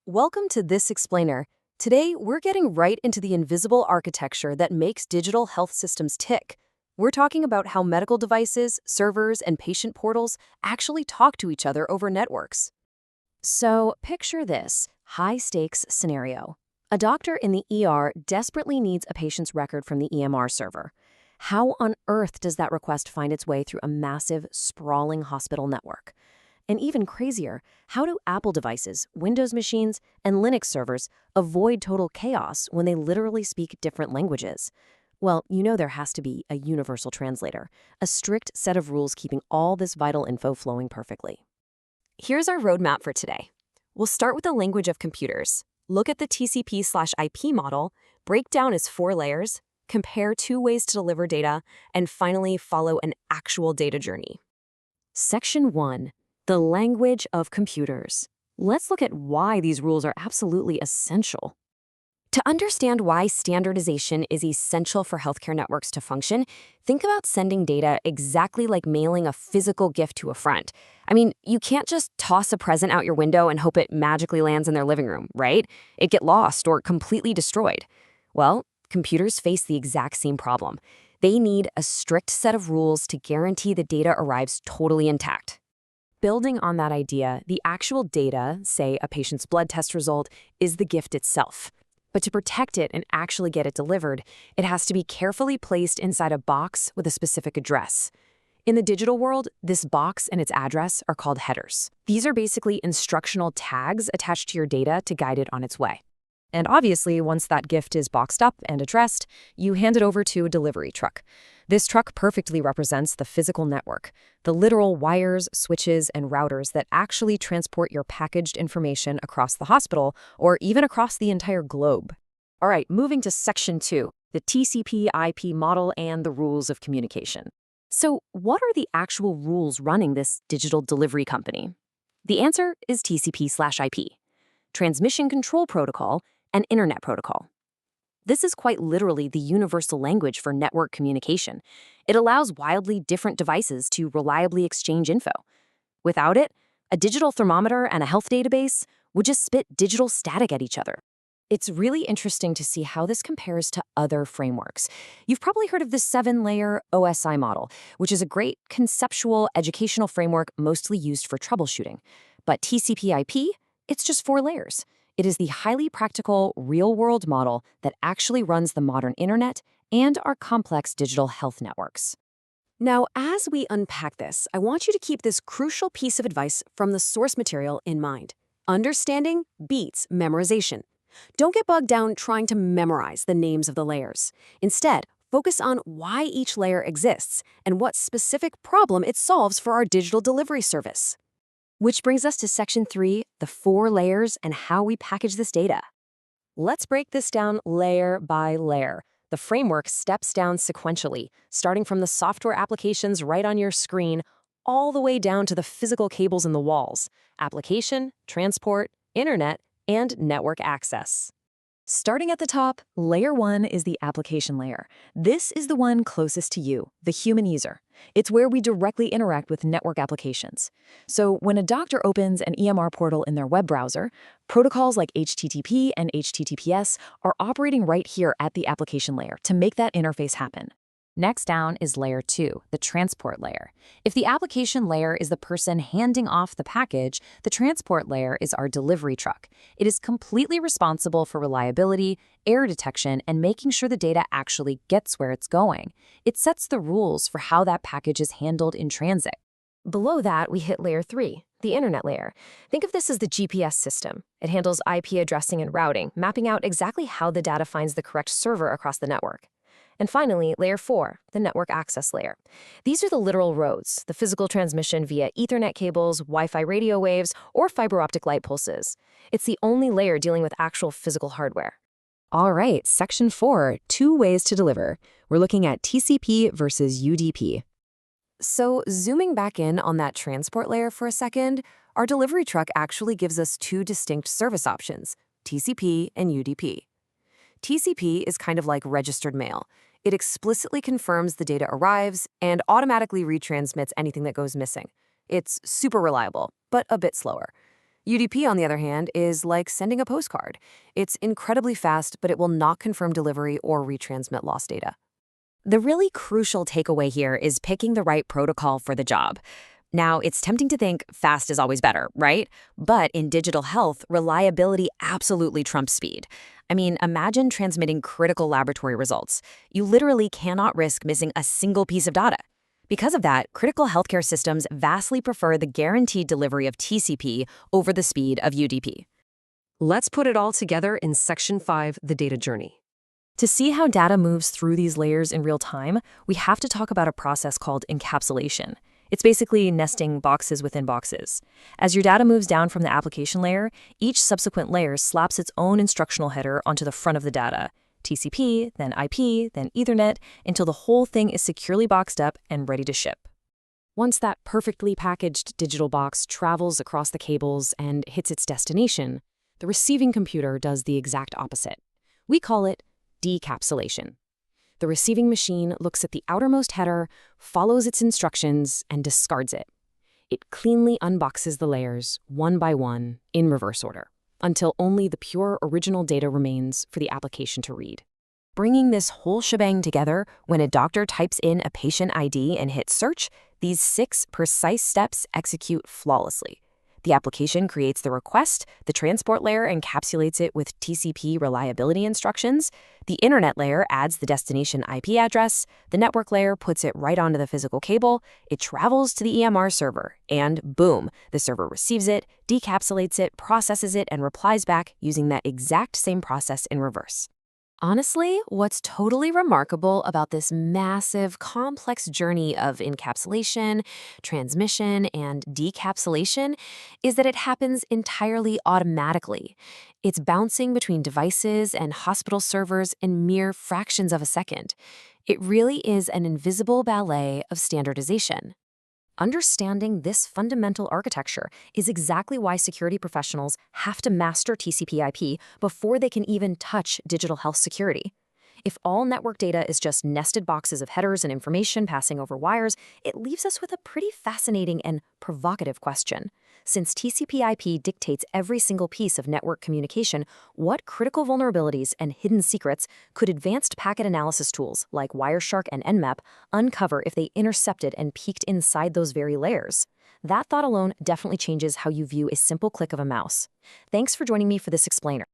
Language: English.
Welcome to This Explainer. Today, we're getting right into the invisible architecture that makes digital health systems tick. We're talking about how medical devices, servers, and patient portals actually talk to each other over networks. So, picture this high-stakes scenario. A doctor in the ER desperately needs a patient's record from the EMR server. How on earth does that request find its way through a massive, sprawling hospital network? And even crazier, how do Apple devices, Windows machines, and Linux servers avoid total chaos when they literally speak different languages? Well, you know there has to be a universal translator, a strict set of rules keeping all this vital info flowing perfectly. Here's our roadmap for today. We'll start with the language of computers, look at the TCP/IP model, break down its 4 layers, compare 2 ways to deliver data, and finally follow an actual data journey. Section 1. The language of computers. Let's look at why these rules are absolutely essential. To understand why standardization is essential for healthcare networks to function, think about sending data exactly like mailing a physical gift to a friend. I mean, you can't just toss a present out your window and hope it magically lands in their living room, right? It'd get lost or completely destroyed. Well, computers face the exact same problem. They need a strict set of rules to guarantee the data arrives totally intact. Building on that idea, the actual data, say a patient's blood test result, is the gift itself. But to protect it and actually get it delivered, it has to be carefully placed inside a box with a specific address. In the digital world, this box and its address are called headers. These are basically instructional tags attached to your data to guide it on its way. And obviously, once that gift is boxed up and addressed, you hand it over to a delivery truck. This truck perfectly represents the physical network, the literal wires, switches, and routers that actually transport your packaged information across the hospital or even across the entire globe. All right, moving to Section 2, the TCP IP model and the rules of communication. So, what are the actual rules running this digital delivery company? The answer is TCP/IP, Transmission Control Protocol, and Internet Protocol. This is quite literally the universal language for network communication. It allows wildly different devices to reliably exchange info. Without it, a digital thermometer and a health database would just spit digital static at each other. It's really interesting to see how this compares to other frameworks. You've probably heard of the 7-layer OSI model, which is a great conceptual educational framework mostly used for troubleshooting. But TCP/IP, it's just 4 layers. It is the highly practical, real-world model that actually runs the modern internet and our complex digital health networks. Now, as we unpack this, I want you to keep this crucial piece of advice from the source material in mind. Understanding beats memorization. Don't get bogged down trying to memorize the names of the layers. Instead, focus on why each layer exists and what specific problem it solves for our digital delivery service. Which brings us to Section 3, the 4 layers and how we package this data. Let's break this down layer by layer. The framework steps down sequentially, starting from the software applications right on your screen, all the way down to the physical cables in the walls, application, transport, internet, and network access. Starting at the top, Layer 1 is the application layer. This is the one closest to you, the human user. It's where we directly interact with network applications. So when a doctor opens an EMR portal in their web browser, protocols like HTTP and HTTPS are operating right here at the application layer to make that interface happen. Next down is Layer 2, the transport layer. If the application layer is the person handing off the package, the transport layer is our delivery truck. It is completely responsible for reliability, error detection, and making sure the data actually gets where it's going. It sets the rules for how that package is handled in transit. Below that, we hit Layer 3, the internet layer. Think of this as the GPS system. It handles IP addressing and routing, mapping out exactly how the data finds the correct server across the network. And finally, Layer 4, the network access layer. These are the literal roads, the physical transmission via Ethernet cables, Wi-Fi radio waves, or fiber optic light pulses. It's the only layer dealing with actual physical hardware. All right, Section 4, 2 ways to deliver. We're looking at TCP versus UDP. So zooming back in on that transport layer for a second, our delivery truck actually gives us 2 distinct service options, TCP and UDP. TCP is kind of like registered mail. It explicitly confirms the data arrives and automatically retransmits anything that goes missing. It's super reliable, but a bit slower. UDP, on the other hand, is like sending a postcard. It's incredibly fast, but it will not confirm delivery or retransmit lost data. The really crucial takeaway here is picking the right protocol for the job. Now, it's tempting to think fast is always better, right? But in digital health, reliability absolutely trumps speed. I mean, imagine transmitting critical laboratory results. You literally cannot risk missing a single piece of data. Because of that, critical healthcare systems vastly prefer the guaranteed delivery of TCP over the speed of UDP. Let's put it all together in Section 5, the data journey. To see how data moves through these layers in real time, we have to talk about a process called encapsulation. It's basically nesting boxes within boxes. As your data moves down from the application layer, each subsequent layer slaps its own instructional header onto the front of the data. TCP, then IP, then Ethernet, until the whole thing is securely boxed up and ready to ship. Once that perfectly packaged digital box travels across the cables and hits its destination, the receiving computer does the exact opposite. We call it decapsulation. The receiving machine looks at the outermost header, follows its instructions, and discards it. It cleanly unboxes the layers, one by one, in reverse order, until only the pure original data remains for the application to read. Bringing this whole shebang together, when a doctor types in a patient ID and hits search, these 6 precise steps execute flawlessly. The application creates the request, the transport layer encapsulates it with TCP reliability instructions, the internet layer adds the destination IP address, the network layer puts it right onto the physical cable, it travels to the EMR server, and boom, the server receives it, decapsulates it, processes it, and replies back using that exact same process in reverse. Honestly, what's totally remarkable about this massive, complex journey of encapsulation, transmission, and decapsulation is that it happens entirely automatically. It's bouncing between devices and hospital servers in mere fractions of a second. It really is an invisible ballet of standardization. Understanding this fundamental architecture is exactly why security professionals have to master TCP/IP before they can even touch digital health security. If all network data is just nested boxes of headers and information passing over wires, it leaves us with a pretty fascinating and provocative question. Since TCP/IP dictates every single piece of network communication, what critical vulnerabilities and hidden secrets could advanced packet analysis tools like Wireshark and Nmap uncover if they intercepted and peeked inside those very layers? That thought alone definitely changes how you view a simple click of a mouse. Thanks for joining me for this explainer.